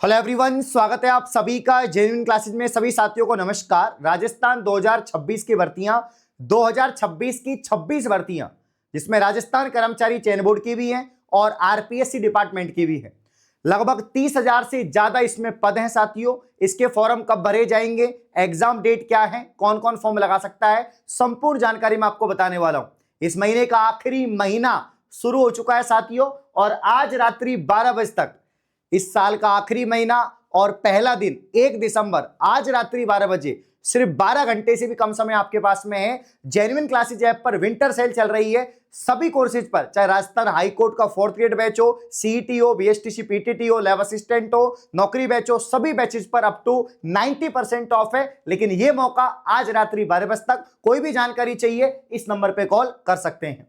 Hello everyone, स्वागत है आप सभी का जेन्युइन क्लासेज में। सभी साथियों को नमस्कार। राजस्थान 2026 की भर्तियां, 2026 की 26 भर्तियां, जिसमें राजस्थान कर्मचारी चयन बोर्ड की भी हैं और आरपीएससी डिपार्टमेंट की भी है। लगभग 30,000 से ज्यादा इसमें पद हैं साथियों। इसके फॉर्म कब भरे जाएंगे, एग्जाम डेट क्या है, कौन कौन फॉर्म लगा सकता है, संपूर्ण जानकारी मैं आपको बताने वाला हूं। इस महीने का आखिरी महीना शुरू हो चुका है साथियों, और आज रात्रि 12 बजे तक, इस साल का आखिरी महीना और पहला दिन 1 दिसंबर, आज रात्रि 12 बजे, सिर्फ 12 घंटे से भी कम समय आपके पास में है। जेन्युइन क्लासेज ऐप पर विंटर सेल चल रही है सभी कोर्सेज पर, चाहे राजस्थान हाई कोर्ट का 4th ग्रेड बैच हो, सीईटी हो, बीएसटीसी पीटीटी हो, लैब असिस्टेंट हो, नौकरी बैच हो, सभी बैचेज पर अप टू 90% ऑफ है। लेकिन यह मौका आज रात्रि 12 बजे तक, कोई भी जानकारी चाहिए इस नंबर पर कॉल कर सकते हैं।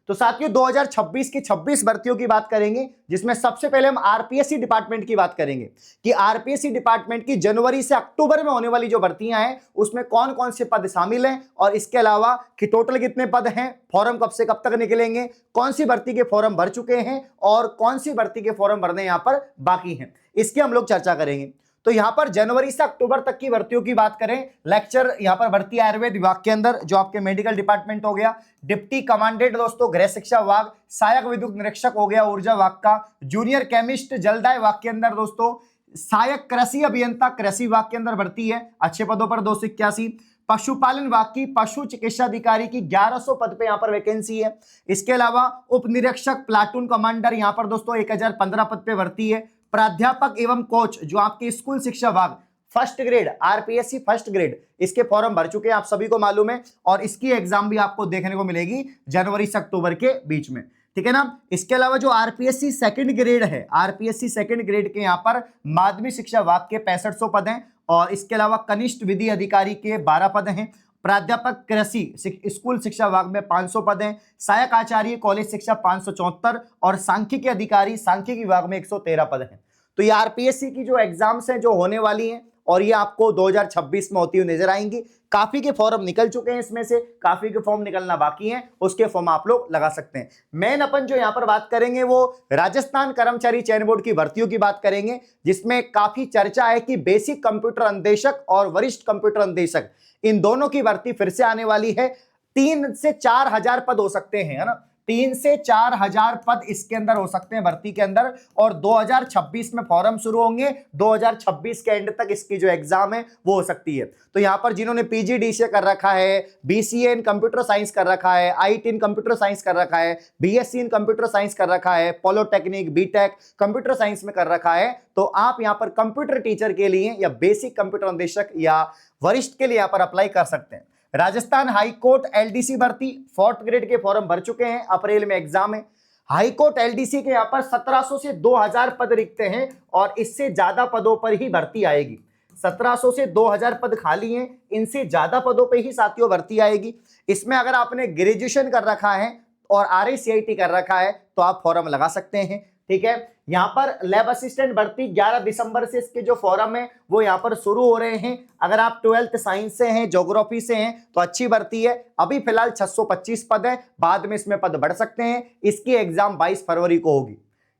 तो साथियों 2026 की 26 भर्तियों की बात करेंगे, जिसमें सबसे पहले हम आरपीएससी डिपार्टमेंट की बात करेंगे कि आरपीएससी डिपार्टमेंट की जनवरी से अक्टूबर में होने वाली जो भर्तियां हैं उसमें कौन कौन से पद शामिल हैं, और इसके अलावा कि टोटल कितने पद हैं, फॉर्म कब से कब तक निकलेंगे, कौन सी भर्ती के फॉर्म भर चुके हैं और कौन सी भर्ती के फॉर्म भरने यहां पर बाकी हैं, इसकी हम लोग चर्चा करेंगे। तो यहां पर जनवरी से अक्टूबर तक की भर्तियों की बात करें, लेक्चर यहां पर भर्ती आयुर्वेद विभाग के अंदर जो आपके मेडिकल डिपार्टमेंट हो गया, डिप्टी कमांडेंट दोस्तों गृह शिक्षा विभाग, सहायक विद्युत निरीक्षक हो गया ऊर्जा विभाग का, जूनियर केमिस्ट जलदाय विभाग के अंदर दोस्तों, सहायक कृषि अभियंता कृषि विभाग के अंदर भर्ती है अच्छे पदों पर 281, पशुपालन विभाग की पशु चिकित्सा अधिकारी की 1100 पद पे यहां पर वैकेंसी है। इसके अलावा उप निरीक्षक प्लाटून कमांडर यहां पर दोस्तों 1015 पद पे भर्ती है। प्राध्यापक एवं कोच जो आपके स्कूल शिक्षा विभाग first grade, RPSC first grade, इसके फॉर्म भर चुके हैं, आप सभी को मालूम है, और इसकी एग्जाम भी आपको देखने को मिलेगी जनवरी से अक्टूबर के बीच में, ठीक है ना। इसके अलावा जो आरपीएससी सेकंड ग्रेड है, आरपीएससी सेकंड ग्रेड के यहां पर माध्यमिक शिक्षा विभाग के 6500 पद हैं, और इसके अलावा कनिष्ठ विधि अधिकारी के 12 पद हैं। प्राध्यापक कृषि स्कूल शिक्षा विभाग में 500 पद हैं। सहायक आचार्य कॉलेज शिक्षा 574, और सांख्यिकी अधिकारी सांख्यिकी विभाग में 113 पद हैं। तो ये आरपीएससी की जो एग्जाम्स हैं जो होने वाली हैं, और ये आपको 2026 में होती हुई नजर आएंगी। काफी के फॉर्म निकल चुके हैं, इसमें से काफी के फॉर्म निकलना बाकी हैं, उसके फॉर्म आप लोग लगा सकते हैं। मेन अपन जो यहां पर बात करेंगे वो राजस्थान कर्मचारी चयन बोर्ड की भर्तियों की बात करेंगे, जिसमें काफी चर्चा है कि बेसिक कंप्यूटर अनुदेशक और वरिष्ठ कंप्यूटर अनुदेशक, इन दोनों की भर्ती फिर से आने वाली है। 3 से 4 हजार पद हो सकते हैं, है ना, 3 से 4 हजार पद इसके अंदर हो सकते हैं भर्ती के अंदर, और 2026 में फॉर्म शुरू होंगे, 2026 के एंड तक इसकी जो एग्जाम है वो हो सकती है। तो यहां पर जिन्होंने पीजीडीसीए कर रखा है, बीसीए इन कंप्यूटर साइंस कर रखा है, आईटी इन कंप्यूटर साइंस कर रखा है, बीएससी इन कंप्यूटर साइंस कर रखा है, पॉलिटेक्निक बीटेक कंप्यूटर साइंस में कर रखा है, तो आप यहां पर कंप्यूटर टीचर के लिए या बेसिक कंप्यूटर अनुदेशक या वरिष्ठ के लिए यहां पर अप्लाई कर सकते हैं। राजस्थान हाई कोर्ट एलडीसी भर्ती 4th ग्रेड के फॉर्म भर चुके हैं, अप्रैल में एग्जाम है। हाई कोर्ट एलडीसी के यहां पर 1700 से 2000 पद रिक्त हैं, और इससे ज्यादा पदों पर ही भर्ती आएगी। 1700 से 2000 पद खाली हैं, इनसे ज्यादा पदों पर ही साथियों भर्ती आएगी। इसमें अगर आपने ग्रेजुएशन कर रखा है और आरआईसीआईटी कर रखा है तो आप फॉर्म लगा सकते हैं, ठीक है। यहां पर लैब असिस्टेंट भर्ती 11 दिसंबर से इसके जो फॉर्म है वो यहां पर शुरू हो रहे हैं। अगर आप 12th साइंस से हैं, ज्योग्राफी से हैं, तो अच्छी भर्ती है। अभी फिलहाल 625 पद है, बाद में इसमें पद बढ़ सकते हैं। इसकी एग्जाम 22 फरवरी को होगी,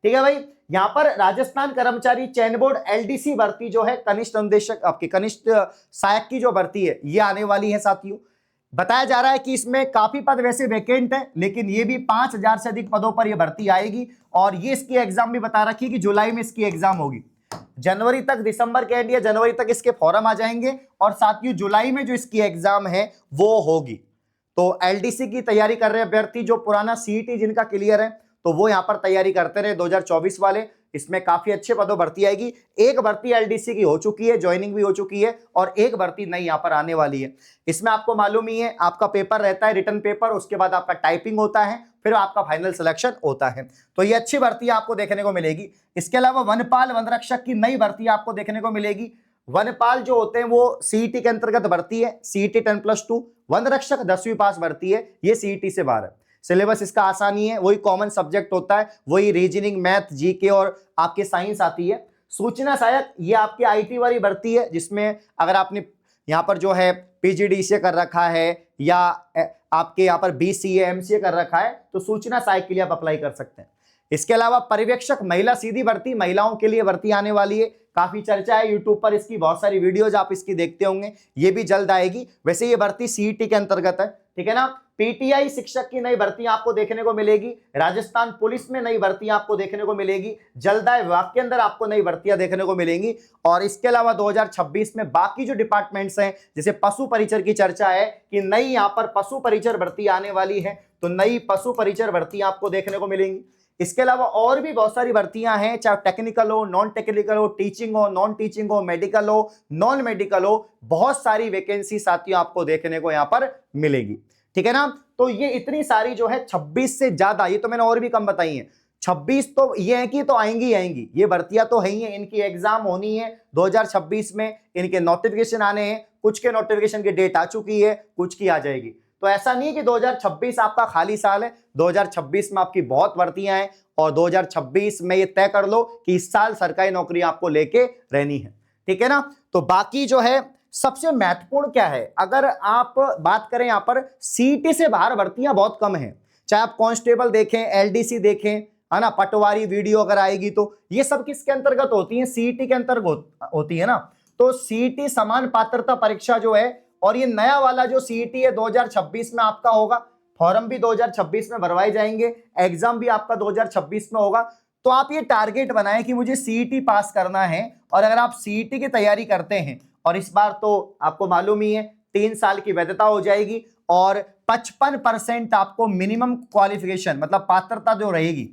ठीक है भाई। यहां पर राजस्थान कर्मचारी चयन बोर्ड एलडीसी भर्ती जो है, कनिष्ठ अनुदेशक आपके कनिष्ठ सहायक की जो भर्ती है ये आने वाली है साथियों। बताया जा रहा है कि इसमें काफी पद वैसे वैकेंट है, लेकिन ये भी 5000 से अधिक पदों पर ये भर्ती आएगी, और ये इसकी एग्जाम भी बता रखी है कि जुलाई में इसकी एग्जाम होगी। जनवरी तक, दिसंबर के एंड या जनवरी तक इसके फॉर्म आ जाएंगे, और साथ ही जुलाई में जो इसकी एग्जाम है वो होगी। तो एलडीसी की तैयारी कर रहे अभ्यर्थी जो पुराना सीईटी जिनका क्लियर है, तो वो यहां पर तैयारी करते रहे 2024 वाले, इसमें काफी अच्छे पदों भर्ती आएगी। एक भर्ती एलडीसी की हो चुकी है, ज्वाइनिंग भी हो चुकी है, और एक भर्ती नई यहां पर आने वाली है। इसमें आपको मालूम ही है, आपका पेपर रहता है रिटन पेपर, उसके बाद आपका टाइपिंग होता है, फिर आपका फाइनल सिलेक्शन होता है। तो ये अच्छी भर्ती आपको देखने को मिलेगी। इसके अलावा वनपाल वनरक्षक की नई भर्ती आपको देखने को मिलेगी। वनपाल जो होते हैं वो सीईटी के अंतर्गत भर्ती है, सीईटी 10+2, वनरक्षक 10वीं पास भर्ती है, ये सीईटी से बाहर है। सिलेबस इसका आसान ही है, वही कॉमन सब्जेक्ट होता है, वही रीजनिंग, मैथ, जीके और आपके साइंस आती है। सूचना सहायक ये आपकी आईटी वाली भर्ती है, जिसमें अगर आपने यहाँ पर जो है पीजीडीसीए कर रखा है या आपके यहाँ पर बीसीए एमसीए कर रखा है, तो सूचना सहायक के लिए आप अप्लाई कर सकते हैं। इसके अलावा पर्यवेक्षक महिला सीधी भर्ती, महिलाओं के लिए भर्ती आने वाली है, काफी चर्चा है यूट्यूब पर इसकी, बहुत सारी वीडियोज आप इसकी देखते होंगे, ये भी जल्द आएगी। वैसे ये भर्ती सीईटी के अंतर्गत है, ठीक है ना। पीटीआई शिक्षक की नई भर्ती आपको देखने को मिलेगी, राजस्थान पुलिस में नई भर्ती आपको देखने को मिलेगी, जलदाय विभाग के अंदर आपको नई भर्तियां देखने को मिलेंगी। और इसके अलावा 2026 में बाकी जो डिपार्टमेंट्स हैं, जैसे पशु परिचर की चर्चा है कि नई यहां पर पशु परिचर भर्ती आने वाली है, तो नई पशु परिचर भर्ती आपको देखने को मिलेंगी। इसके अलावा और भी बहुत सारी भर्तियां हैं, चाहे टेक्निकल हो, नॉन टेक्निकल हो, टीचिंग हो, नॉन टीचिंग हो, मेडिकल हो, नॉन मेडिकल हो, बहुत सारी वैकेंसी साथियों आपको देखने को यहां पर मिलेगी, ठीक है ना। तो ये इतनी सारी जो है 26 से ज्यादा, ये तो मैंने और भी कम बताई है, 26 तो ये है कि तो आएंगी आएंगी, ये भर्तियां तो है ही है, इनकी एग्जाम होनी है 2026 में, इनके नोटिफिकेशन आने हैं, कुछ के नोटिफिकेशन की डेट आ चुकी है, कुछ की आ जाएगी। तो ऐसा नहीं है कि 2026 आपका खाली साल है, 2026 में आपकी बहुत भर्तियां हैं और 2026 में ये तय कर लो कि इस साल सरकारी नौकरी आपको लेके रहनी है, ठीक है ना। तो बाकी जो है सबसे महत्वपूर्ण क्या है, अगर आप बात करें यहां पर सीईटी से बाहर भर्तियां बहुत कम है, चाहे आप कांस्टेबल देखें, एलडीसी देखें, है ना, पटवारी वीडियो अगर आएगी तो ये सब किसके अंतर्गत होती है, सीईटी के अंतर्गत होती है ना। तो सीईटी समान पात्रता परीक्षा जो है, और ये नया वाला जो सीईटी है 2026 में आपका होगा, फॉर्म भी 2026 में भरवाए जाएंगे, एग्जाम भी आपका 2026 में होगा। तो आप ये टारगेट बनाएं कि मुझे सीईटी पास करना है, और अगर आप सीईटी की तैयारी करते हैं, और इस बार तो आपको मालूम ही है 3 साल की वैधता हो जाएगी, और 55% आपको मिनिमम क्वालिफिकेशन मतलब पात्रता जो रहेगी,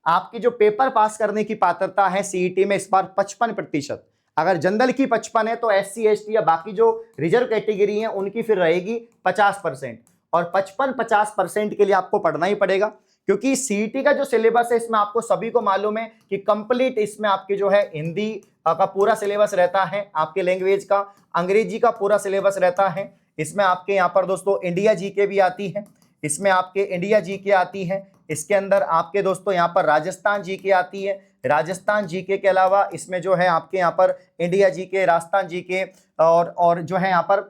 आपकी जो पेपर पास करने की पात्रता है सीईटी में इस बार 55%। अगर जनरल की 55 है तो एससी एसटी या बाकी जो रिजर्व कैटेगरी है उनकी फिर रहेगी 50%, और 55-50% के लिए आपको पढ़ना ही पड़ेगा, क्योंकि सीईटी का जो सिलेबस है इसमें आपको सभी को मालूम है कि कंप्लीट इसमें आपकी जो है हिंदी का पूरा सिलेबस रहता है, आपके लैंग्वेज का, अंग्रेजी का पूरा सिलेबस रहता है, इसमें आपके यहाँ पर दोस्तों इंडिया जीके भी आती है, इसमें आपके इंडिया जीके आती है, इसके अंदर आपके दोस्तों यहाँ पर राजस्थान जीके आती है, राजस्थान जीके के अलावा इसमें जो है आपके यहाँ पर इंडिया जीके, राजस्थान जीके, और जो है यहाँ पर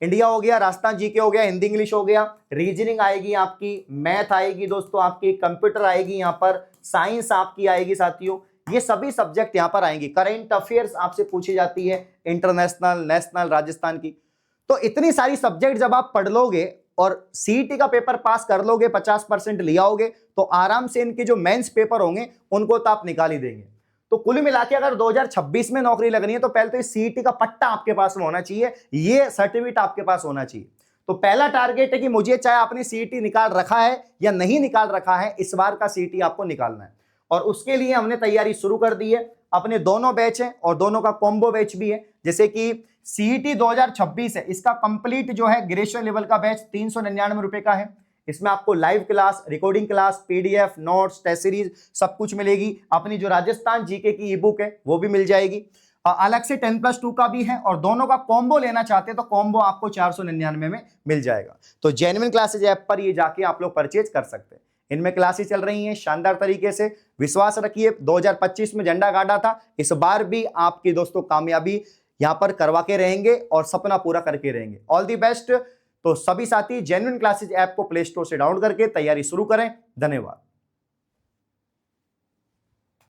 इंडिया हो गया, राजस्थान जीके हो गया, हिंदी इंग्लिश हो गया, रीजनिंग आएगी आपकी, मैथ आएगी दोस्तों आपकी, कंप्यूटर आएगी यहाँ पर, साइंस आपकी आएगी साथियों, ये सभी सब्जेक्ट यहाँ पर आएंगी। करंट अफेयर्स आपसे पूछी जाती है, इंटरनेशनल, नेशनल, राजस्थान की। तो इतनी सारी सब्जेक्ट जब आप पढ़ लोगे और सीईटी का पेपर पास कर लोगे, 50% लिया होगे, तो आराम से इनके जो मेंस पेपर होंगे उनको तो आप निकाल ही देंगे। तो कुल मिला के अगर 2026 में नौकरी लगनी है तो पहले तो इस सीईटी का पट्टा आपके पास में होना चाहिए, ये सर्टिफिकेट आपके पास होना चाहिए। तो पहला टारगेट है कि मुझे, चाहे आपने सीईटी निकाल रखा है या नहीं निकाल रखा है, इस बार का सीईटी आपको निकालना है, और उसके लिए हमने तैयारी शुरू कर दी है। अपने दोनों बैच हैं और दोनों का कॉम्बो बैच भी है, जैसे कि सीईटी 2026 है, इसका कंप्लीट जो है ग्रेजुएशन लेवल का बैच 399 रुपए का है। इसमें आपको live class, recording class, PDF, notes, test series सब कुछ मिलेगी। अपनी जो राजस्थान जीके की ई बुक है वो भी मिल जाएगी, अलग से 10+2 का भी है, और दोनों का कॉम्बो लेना चाहते हैं तो कॉम्बो आपको 499 में मिल जाएगा। तो जेन्युइन क्लासेज ऐप पर ये जाके आप लोग परचेज कर सकते हैं। इनमें क्लासेस चल रही हैं शानदार तरीके से, विश्वास रखिए। 2025 में झंडा गाड़ा था, इस बार भी आपकी दोस्तों कामयाबी यहां पर करवा के रहेंगे और सपना पूरा करके रहेंगे। All the best. तो सभी साथी जेन्युइन क्लासेज ऐप को प्ले स्टोर से डाउनलोड करके तैयारी शुरू करें। धन्यवाद।